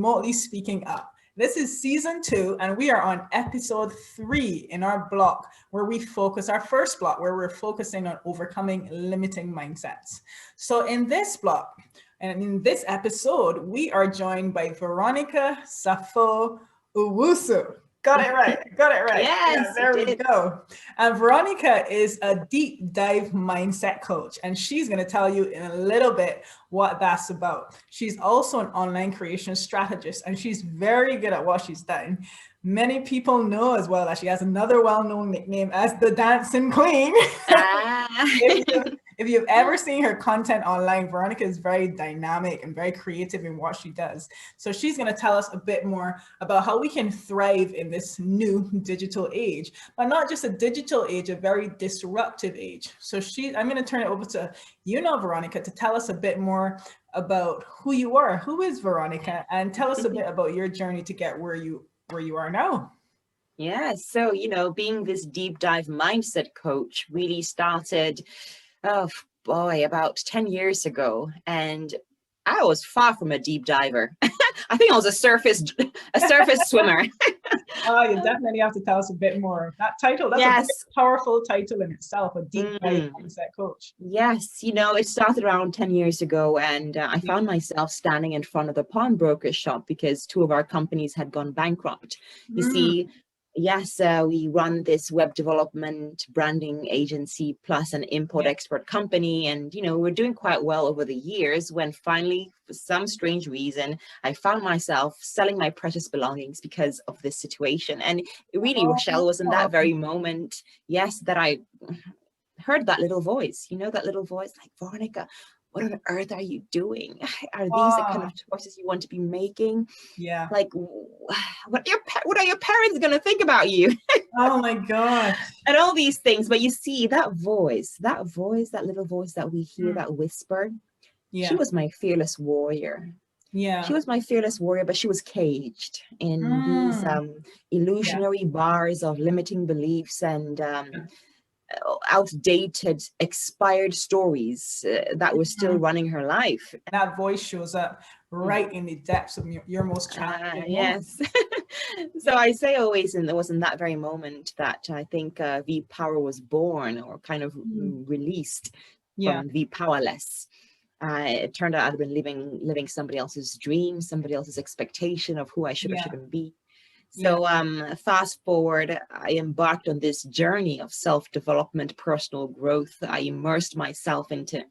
Remotely Speaking Up. This is season 2, and we are on episode 3 in our block where we focus, our first block, where we're focusing on overcoming limiting mindsets. So in this block, and in this episode, we are joined by Veronica Safoa Owusu. Got it right. Yes, yeah, there we go. And Veronica is a deep dive mindset coach, and she's going to tell you in a little bit what that's about. She's also an online creation strategist, and she's very good at what she's done. Many people know as well that she has another well-known nickname as the Dancing Queen. If you've ever seen her content online, Veronica is very dynamic and very creative in what she does. So she's going to tell us a bit more about how we can thrive in this new digital age, but not just a digital age, a very disruptive age. So I'm going to turn it over to Veronica, to tell us a bit more about who you are. Who is Veronica? And tell us a bit about your journey to get where you are now. Yeah, so, being this deep dive mindset coach really started, about 10 years ago. And I was far from a deep diver. I think I was a surface swimmer. Oh, you definitely have to tell us a bit more. That title, that's a powerful title in itself, a deep dive mindset coach. Yes, it started around 10 years ago, and I found myself standing in front of the pawnbroker shop because 2 of our companies had gone bankrupt. You see, yes, we run this web development branding agency plus an import-export company. And, we're doing quite well over the years when finally, for some strange reason, I found myself selling my precious belongings because of this situation. And really, Rochelle, was in that very moment, that I heard that little voice, that little voice like, Veronica, what on earth are you doing? Are these the kind of choices you want to be making? Yeah. Like, what are your parents going to think about you? Oh my God. And all these things. But you see, that little voice that we hear, that whisper, she was my fearless warrior. Yeah. She was my fearless warrior, but she was caged in these illusionary bars of limiting beliefs and outdated, expired stories that were still running her life. That voice shows up right in the depths of your most challenging yes. So I say always, and it was in that very moment that I think V Power was born, or kind of released from V Powerless. It turned out I'd been living somebody else's dream, somebody else's expectation of who I should or shouldn't be. So fast forward, I embarked on this journey of self-development, personal growth. I immersed myself into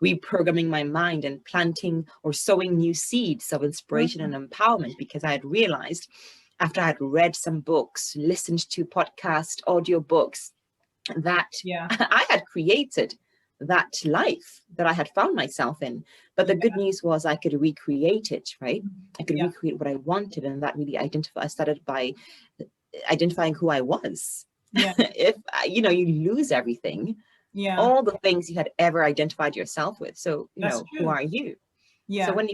reprogramming my mind and planting or sowing new seeds of inspiration and empowerment, because I had realized, after I had read some books, listened to podcast, audio books, that I had created that life that I had found myself in. But the good news was I could recreate it, right? I could recreate what I wanted. And that really I started by identifying who I was. If, you lose everything, all the things you had ever identified yourself with. So, who are you? So when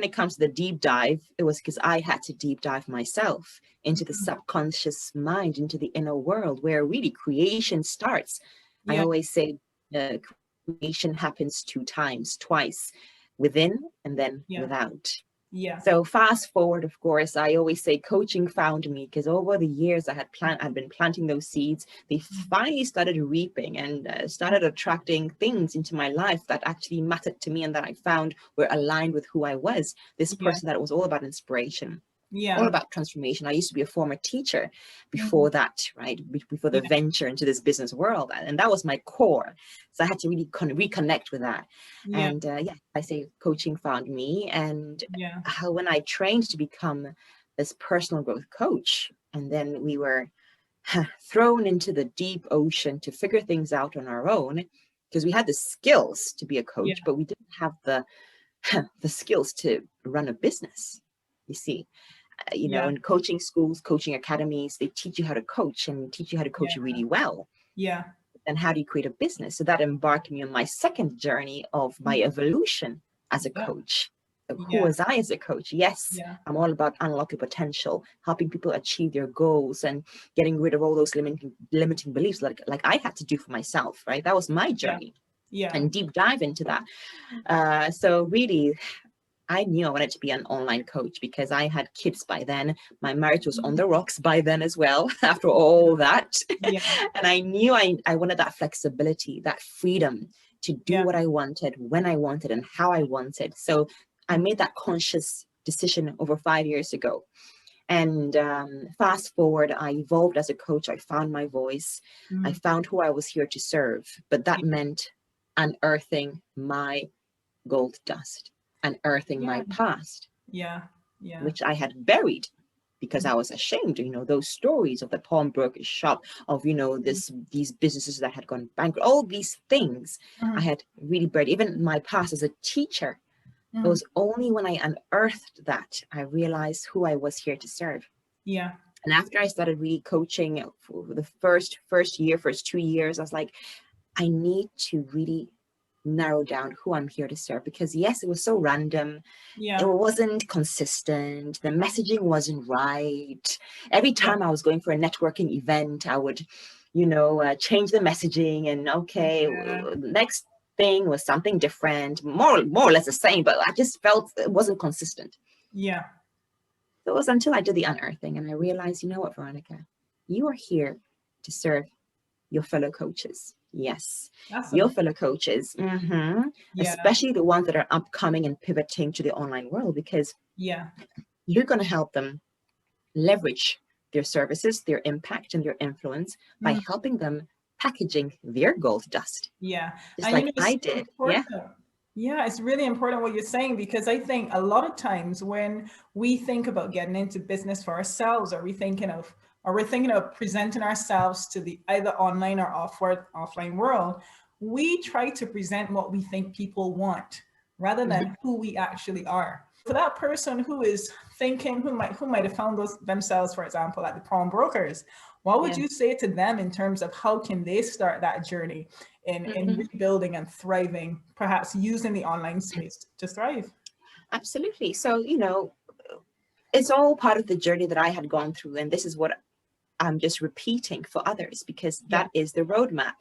it comes to the deep dive, it was because I had to deep dive myself into the subconscious mind, into the inner world, where really creation starts. I always say, creation happens 2 times, twice, within and then without. So fast forward, of course, I always say coaching found me, because over the years I'd been planting those seeds. They finally started reaping and started attracting things into my life that actually mattered to me and that I found were aligned with who I was. This person that was all about inspiration. All about transformation. I used to be a former teacher before that, right? Before the venture into this business world. And that was my core. So I had to really reconnect with that. And I say coaching found me. And how, when I trained to become this personal growth coach, and then we were thrown into the deep ocean to figure things out on our own, because we had the skills to be a coach, but we didn't have the skills to run a business, you see. In coaching schools, coaching academies, they teach you how to coach and teach you how to coach really well. And how do you create a business? So that embarked me on my second journey of my evolution as a coach. So who was I as a coach? I'm all about unlocking potential, helping people achieve their goals and getting rid of all those limiting beliefs like I had to do for myself, right? That was my journey. And deep dive into that. So really, I knew I wanted to be an online coach because I had kids by then. My marriage was on the rocks by then as well, after all that. Yeah. And I knew I wanted that flexibility, that freedom to do what I wanted, when I wanted, and how I wanted. So I made that conscious decision over 5 years ago. And fast forward, I evolved as a coach. I found my voice. I found who I was here to serve. But that meant unearthing my gold dust, unearthing my past, which I had buried because I was ashamed. You know, those stories of the pawnbroker's shop, of, you know, these businesses that had gone bankrupt, all these things I had really buried. Even my past as a teacher. It was only when I unearthed that I realized who I was here to serve. Yeah. And after I started really coaching for the first 2 years, I was like, I need to really narrow down who I'm here to serve, because yes, it was so random. Yeah. It wasn't consistent. The messaging wasn't right. Every time I was going for a networking event, I would, you know, change the messaging, and next thing was something different, more or less the same, but I just felt it wasn't consistent. Yeah. So it was until I did the unearthing and I realized, you know what, Veronica, you are here to serve your fellow coaches. Yes, your fellow coaches, especially the ones that are upcoming and pivoting to the online world, because you're going to help them leverage their services, their impact, and their influence by helping them packaging their gold dust. Yeah. Just like I did. Yeah. Yeah, it's really important what you're saying, because I think a lot of times when we think about getting into business for ourselves, we're thinking of presenting ourselves to the either online or offline world, we try to present what we think people want rather than who we actually are. For that person who is thinking, who might have found themselves, for example, at the pawnbrokers, what would you say to them in terms of how can they start that journey in rebuilding and thriving, perhaps using the online space to thrive? Absolutely. So, you know, it's all part of the journey that I had gone through. And this is what I'm just repeating for others, because that is the roadmap.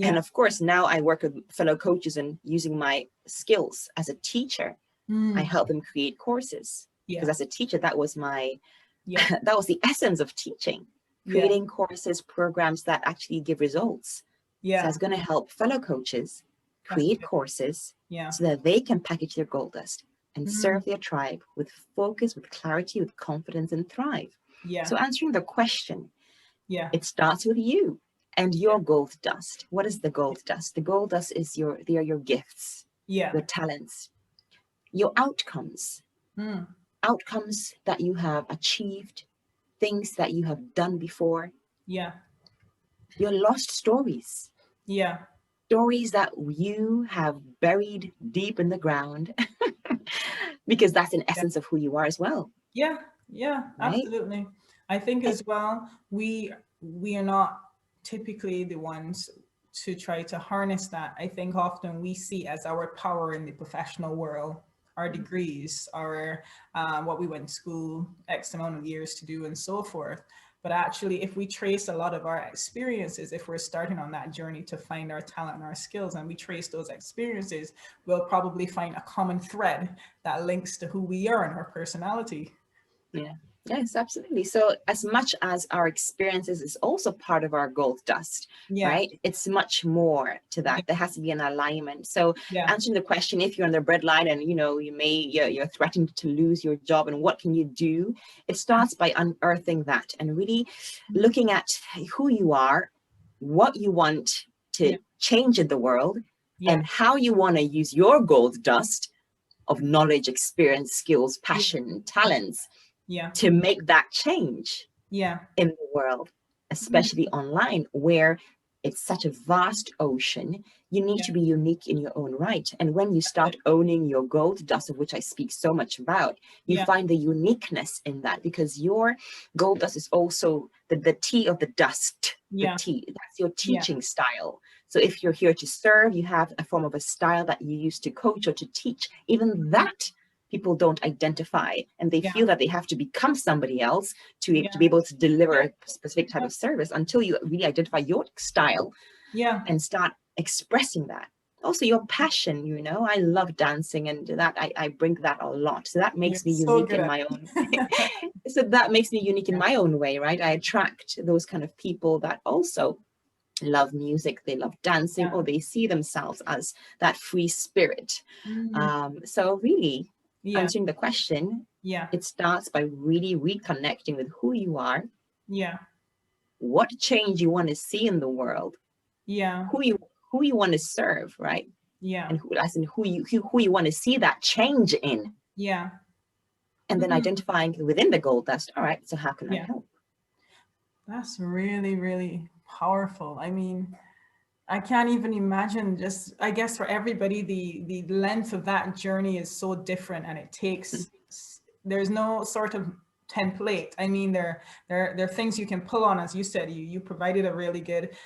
And of course, now I work with fellow coaches, and using my skills as a teacher, I help them create courses. Because as a teacher, that was my, that was the essence of teaching, creating courses, programs that actually give results. So I was going to help fellow coaches create courses so that they can package their gold dust and serve their tribe with focus, with clarity, with confidence, and thrive. So answering the question, it starts with you and your gold dust. What is the gold dust? The gold dust is they are your gifts, your talents, your outcomes, outcomes that you have achieved, things that you have done before. Your lost stories. Stories that you have buried deep in the ground, because that's an essence of who you are as well. Right? Absolutely. I think as well, we are not typically the ones to try to harness that. I think often we see as our power in the professional world, our degrees, our what we went to school X amount of years to do and so forth. But actually, if we trace a lot of our experiences, if we're starting on that journey to find our talent and our skills, and we trace those experiences, we'll probably find a common thread that links to who we are and our personality. Yes, absolutely. So as much as our experiences is also part of our gold dust, right? It's much more to that. There has to be an alignment. So answering the question, if you're on the breadline and, you know, you're threatened to lose your job, and what can you do? It starts by unearthing that and really looking at who you are, what you want to change in the world, and how you want to use your gold dust of knowledge, experience, skills, passion, talents, to make that change in the world, especially online, where it's such a vast ocean. You need to be unique in your own right. And when you start owning your gold dust, of which I speak so much about, you find the uniqueness in that, because your gold dust is also the tea of the dust, the tea. That's your teaching style. So if you're here to serve, you have a form of a style that you use to coach or to teach. Even that people don't identify, and they feel that they have to become somebody else to be able to deliver a specific type of service, until you really identify your style and start expressing that. also your passion, you know. I love dancing, and that I bring that a lot. So that makes me so unique in my own. So that makes me unique in my own way, right? I attract those kind of people that also love music, they love dancing, or they see themselves as that free spirit. So really answering the question, it starts by really reconnecting with who you are, what change you want to see in the world, who you want to serve, right? And who you want to see that change in. And then identifying within the goal, that's all right, so how can I help? That's really, really powerful. I mean, I can't even imagine, just, I guess for everybody, the length of that journey is so different, and it takes, there's no sort of template. I mean, there are things you can pull on, as you said. You provided a really good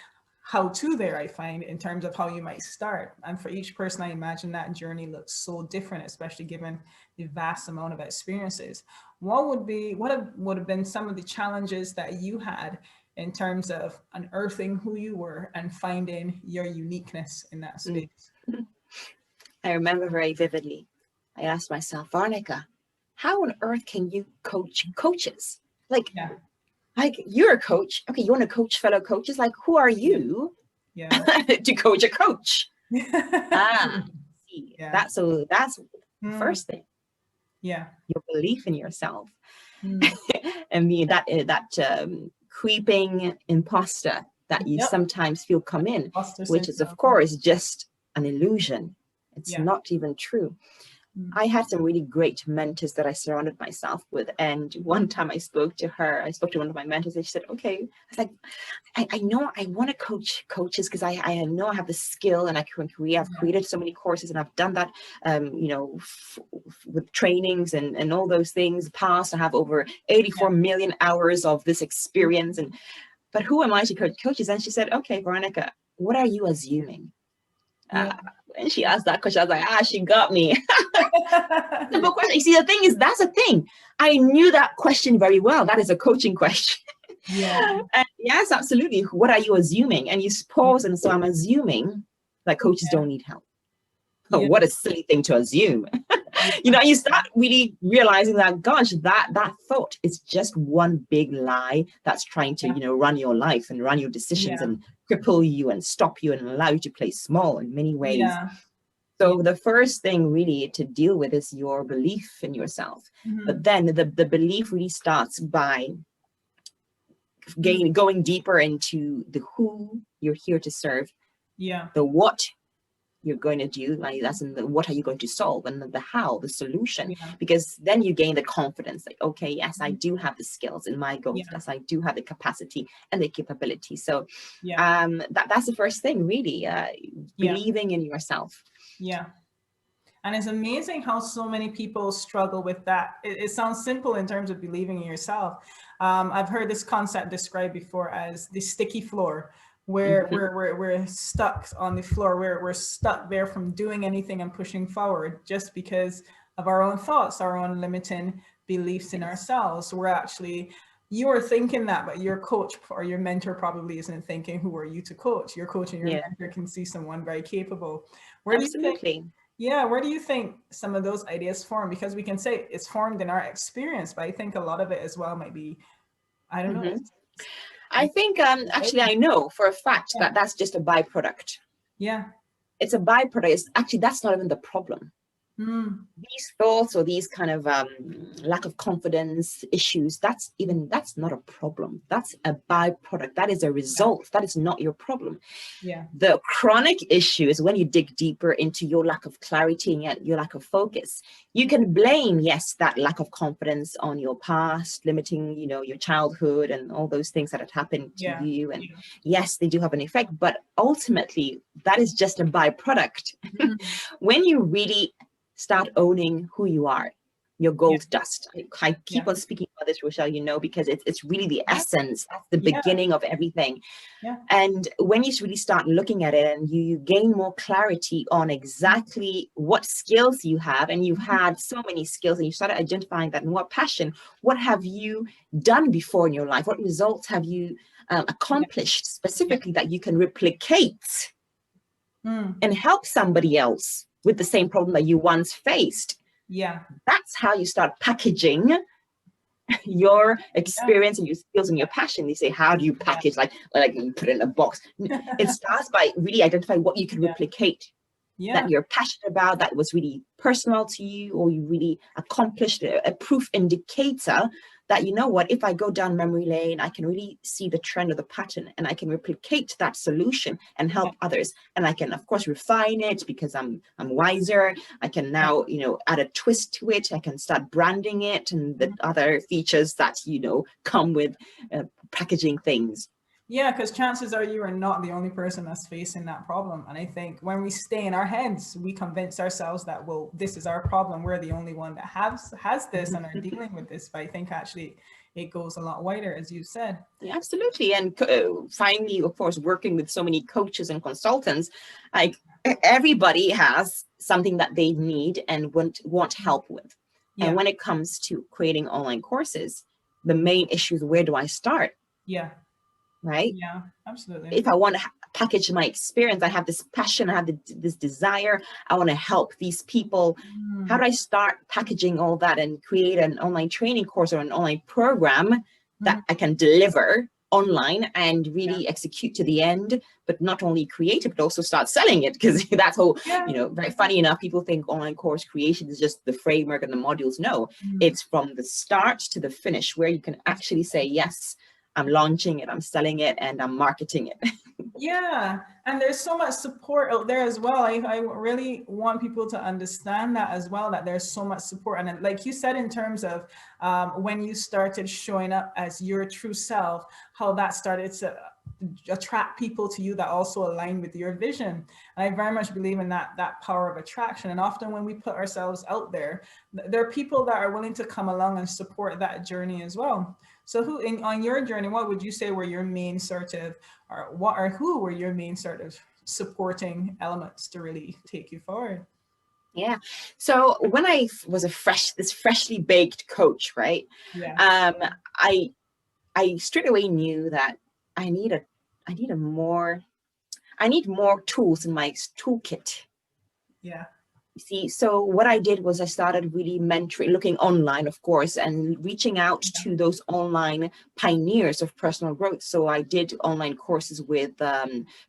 how-to there, I find, in terms of how you might start. And for each person, I imagine that journey looks so different, especially given the vast amount of experiences. What would have been some of the challenges that you had in terms of unearthing who you were and finding your uniqueness in that space? I remember very vividly, I asked myself, Veronica, how on earth can you coach coaches? Like you're a coach. Okay, you want to coach fellow coaches? Like, who are you to coach a coach? That's the first thing. Your belief in yourself. And that creeping imposter that you sometimes feel come in, which is of course just an illusion. It's not even true. I had some really great mentors that I surrounded myself with. And one time I spoke to one of my mentors, and she said, okay, I was like, I know I want to coach coaches because I know I have the skill, and I've created so many courses, and I've done that, you know, with trainings and all those things past. I have over 84 million hours of this experience. But who am I to coach coaches? And she said, okay, Veronica, what are you assuming? And she asked that question, I was like, she got me. Simple question. You see, the thing is, that's a thing. I knew that question very well. That is a coaching question. And yes, absolutely. What are you assuming? And you pause, and so I'm assuming that coaches don't need help. Oh, what a silly thing to assume. You know, you start really realizing that, gosh, that thought is just one big lie that's trying to, you know, run your life and run your decisions and cripple you and stop you and allow you to play small in many ways. So the first thing really to deal with is your belief in yourself. But then the belief really starts by going deeper into the who you're here to serve, the what you're going to do, like that's in the what are you going to solve, and the how, the solution, because then you gain the confidence, like, okay, yes, I do have the skills in my goals, yes, I do have the capacity and the capability. So that's the first thing, really, believing in yourself. And it's amazing how so many people struggle with that. It sounds simple in terms of believing in yourself. I've heard this concept described before as the sticky floor, where we're stuck on the floor, we're stuck there from doing anything and pushing forward just because of our own thoughts, our own limiting beliefs in ourselves. We're actually, you are thinking that, but your coach or your mentor probably isn't thinking, who are you to coach? Your coach and your mentor can see someone very capable. Where do you think, where do you think some of those ideas form? Because we can say it's formed in our experience, but I think a lot of it as well might be, I don't know. I think, actually, I know for a fact that that's just a byproduct. It's a byproduct. Actually, that's not even the problem. These thoughts or these kind of lack of confidence issues, that's not a problem. That's a byproduct. That is a result. That is not your problem. The chronic issue is when you dig deeper into your lack of clarity and your lack of focus. You can blame, yes, that lack of confidence on your past, limiting, you know, your childhood and all those things that had happened to you. And yes, they do have an effect, but ultimately that is just a byproduct. When you really start owning who you are, your gold dust. I keep on speaking about this, Rochelle, you know, because it's really the essence, that's the beginning of everything. And when you really start looking at it and you gain more clarity on exactly what skills you have, and you've had so many skills, and you started identifying that, and what passion, what have you done before in your life? What results have you accomplished specifically that you can replicate and help somebody else with the same problem that you once faced. Yeah. That's how you start packaging your experience and your skills and your passion. They say, how do you package, like you put it in a box? It starts by really identifying what you can replicate, that you're passionate about, that was really personal to you, or you really accomplished, a proof indicator that, you know what, if I go down memory lane, I can really see the trend or the pattern, and I can replicate that solution and help others. And I can, of course, refine it because I'm wiser. I can now, you know, add a twist to it. I can start branding it and the other features that, you know, come with packaging things. Yeah, because chances are you are not the only person that's facing that problem. And I think when we stay in our heads, we convince ourselves that, well, this is our problem. We're the only one that has this and are dealing with this. But I think actually it goes a lot wider, as you said. Yeah, absolutely. And finally, of course, working with so many coaches and consultants, like everybody has something that they need and want help with. Yeah. And when it comes to creating online courses, the main issue is, where do I start? Yeah. Right? Yeah, absolutely. If I want to package my experience, I have this passion, I have this desire, I want to help these people. How do I start packaging all that and create an online training course or an online program that I can deliver online and really execute to the end, but not only create it, but also start selling it? Because that's all, you know, very funny enough, people think online course creation is just the framework and the modules. No, it's from the start to the finish, where you can actually say, yes, I'm launching it, I'm selling it, and I'm marketing it. Yeah, and there's so much support out there as well. I really want people to understand that as well, that there's so much support. And like you said, in terms of when you started showing up as your true self, how that started to attract people to you that also align with your vision. And I very much believe in that power of attraction. And often when we put ourselves out there, there are people that are willing to come along and support that journey as well. So on your journey, what would you say were your main sort of, who were your main sort of supporting elements to really take you forward? Yeah. So when I was this freshly baked coach, right? Yeah. I straight away knew that I need more tools in my toolkit. Yeah. See, so what I did was I started really looking online, of course, and reaching out to those online pioneers of personal growth. So I did online courses with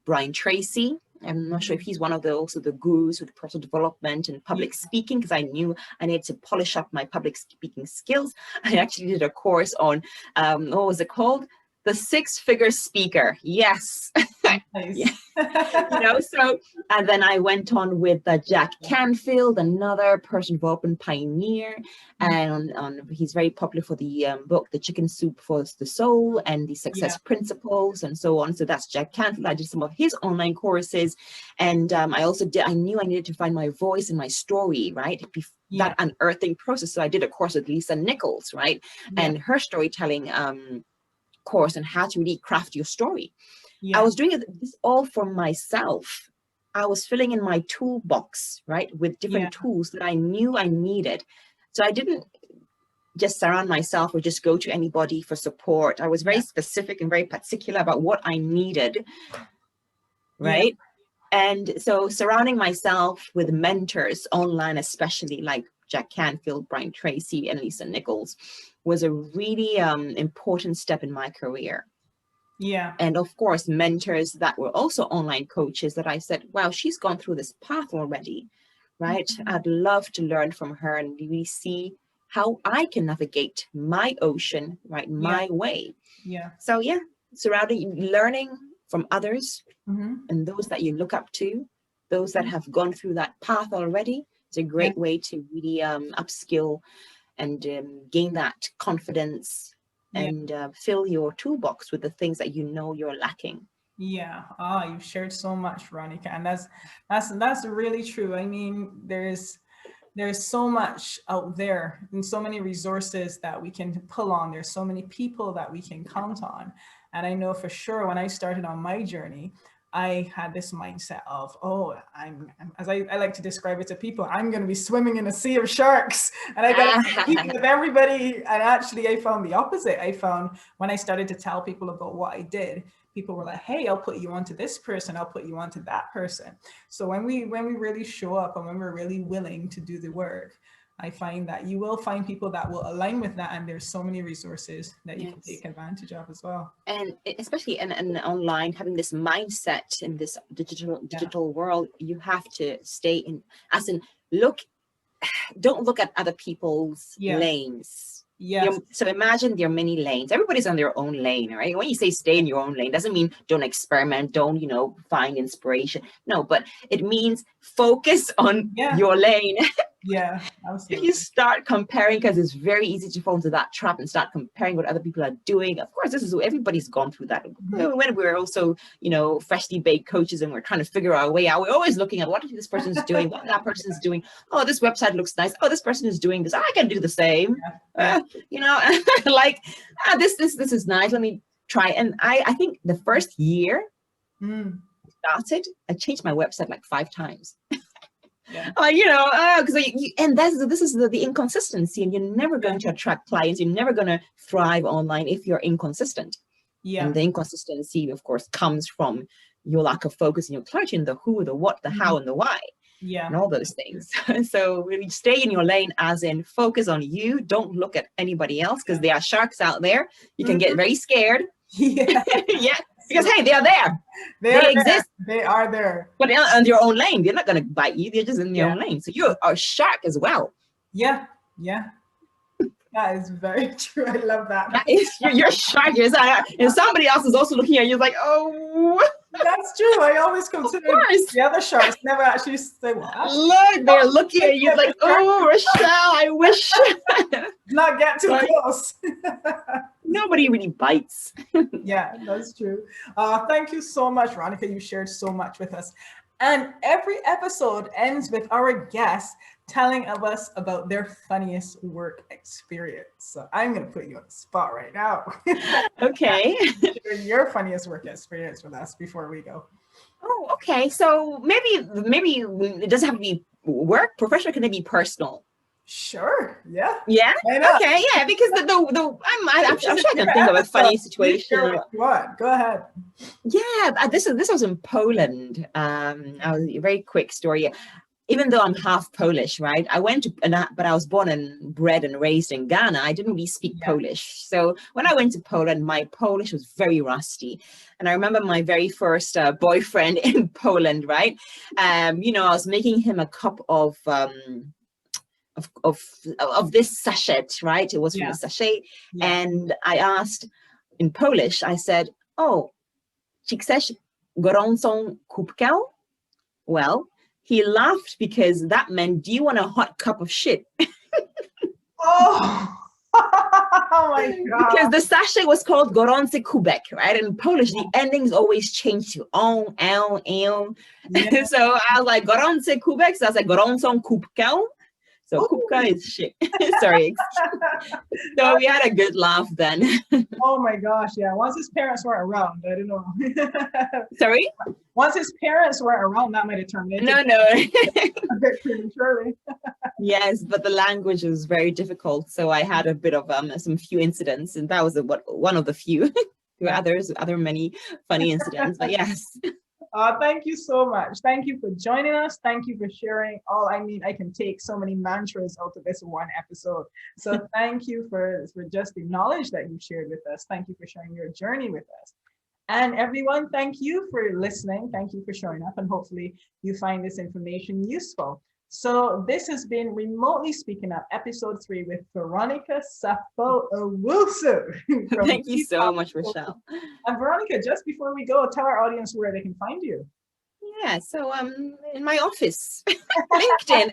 Brian Tracy. I'm not sure if he's one of the gurus with personal development and public speaking, because I knew I needed to polish up my public speaking skills. I actually did a course on, what was it called? The 6-figure speaker. Yes. Nice. You know, so, and then I went on with Jack Canfield, another personal development pioneer, and he's very popular for the book, The Chicken Soup for the Soul and the Success Principles and so on. So that's Jack Canfield. I did some of his online courses. And I knew I needed to find my voice and my story, right? That unearthing process. So I did a course with Lisa Nichols, right? And her storytelling course on how to really craft your story. I was doing this all for myself. I was filling in my toolbox, right, with different tools that I knew I needed. So I didn't just surround myself or just go to anybody for support. I was very specific and very particular about what I needed, right? And so surrounding myself with mentors online, especially like Jack Canfield, Brian Tracy, and Lisa Nichols, was a really important step in my career. Yeah. And of course, mentors that were also online coaches that I said, wow, she's gone through this path already, right? I'd love to learn from her and really see how I can navigate my ocean, right? My way. Yeah. So learning from others and those that you look up to, those that have gone through that path already. It's a great way to really upskill and gain that confidence and fill your toolbox with the things that you know you're lacking. Yeah. You've shared so much, Veronica, and that's really true. I mean, there's so much out there and so many resources that we can pull on. There's so many people that we can count on. And I know for sure when I started on my journey, I had this mindset of, as I like to describe it to people, I'm going to be swimming in a sea of sharks and I got to compete with everybody. And actually I found the opposite. I found when I started to tell people about what I did, people were like, hey, I'll put you onto this person, I'll put you onto that person. So when we really show up and when we're really willing to do the work, I find that you will find people that will align with that, and there's so many resources that you can take advantage of as well. And especially in online, having this mindset in this digital world, you have to stay in, as in, don't look at other people's lanes. Yes. So imagine there are many lanes. Everybody's on their own lane, right? When you say stay in your own lane, doesn't mean don't experiment, don't, find inspiration. No, but it means focus on your lane. Yeah, absolutely. If you start comparing, because it's very easy to fall into that trap and start comparing what other people are doing. Of course, everybody's gone through that. When we're also, freshly baked coaches and we're trying to figure our way out, we're always looking at what this person's doing, what that person's doing. Oh, this website looks nice. Oh, this person is doing this. I can do the same. Like, this is nice. Let me try. And I think the first year started, I changed my website like 5 times. Because and this is the inconsistency, and you're never going to attract clients. You're never going to thrive online if you're inconsistent. And the inconsistency, of course, comes from your lack of focus and your clarity in the who, the what, the how, and the why, and all those things. So really stay in your lane, as in focus on you. Don't look at anybody else, because there are sharks out there. You can get very scared. Because hey, they are there. They exist. They are there. But they're on their own lane. They're not going to bite you. They're just in their own lane. So you're a shark as well. Yeah. That is very true. I love that. You're a shark. And somebody else is also looking at you like, oh. That's true. I always consider the other sharks never actually say, well, look, they're looking at you like, oh, Rochelle, I wish. Not get too close. Nobody really bites. Yeah, that's true. Thank you so much, Veronica. You shared so much with us. And every episode ends with our guests telling us about their funniest work experience. So I'm going to put you on the spot right now. Okay. Share your funniest work experience with us before we go. Oh, okay. So maybe it doesn't have to be work, professional, can it be personal? Sure. Yeah. Yeah. Okay. Yeah. Because I'm sure I can think of a funny situation. What? Go ahead. Yeah. This was in Poland. I was a very quick story. Even though I'm half Polish, right? But I was born and bred and raised in Ghana. I didn't really speak Polish. So when I went to Poland, my Polish was very rusty. And I remember my very first boyfriend in Poland, right? I was making him a cup of this sachet, right? It was from a sachet. And I asked in Polish, I said, oh, czy chcesz gorącą kubkę? Well, he laughed because that meant, do you want a hot cup of shit? Oh my God. Because the sachet was called gorący kubek, right? In Polish, the endings always change to on, el, el. Yeah. So I was like, gorący kubek. So I was like, gorącą kubkę. So kubka is shit. Sorry. So we had a good laugh then. Oh my gosh, yeah. Once his parents weren't around, I don't know. Sorry? Once his parents weren't around, that might have turned into No. a bit prematurely. Yes, but the language was very difficult. So I had a bit of some few incidents, and that was one of the few. There were other many funny incidents, but yes. Thank you so much. Thank you for joining us. Thank you for sharing I can take so many mantras out of this one episode. So thank you for just the knowledge that you shared with us. Thank you for sharing your journey with us. And everyone, thank you for listening. Thank you for showing up, and hopefully you find this information useful. So this has been Remotely Speaking Up, episode 3 with Veronica Safoa Owusu. Thank you so much, Rochelle. And Veronica, just before we go, tell our audience where they can find you. Yeah, so in my office, LinkedIn.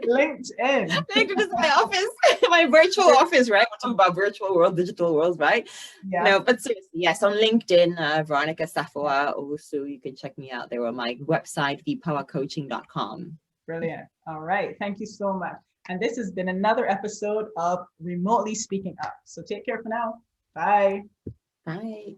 LinkedIn is my office, my virtual office, right? We're talking about virtual world, digital world, right? Yeah. No, but seriously, yes, on LinkedIn, Veronica Safoa Owusu. You can check me out there on my website, thepowercoaching.com. Brilliant. All right. Thank you so much. And this has been another episode of Remotely Speaking Up. So take care for now. Bye. Bye.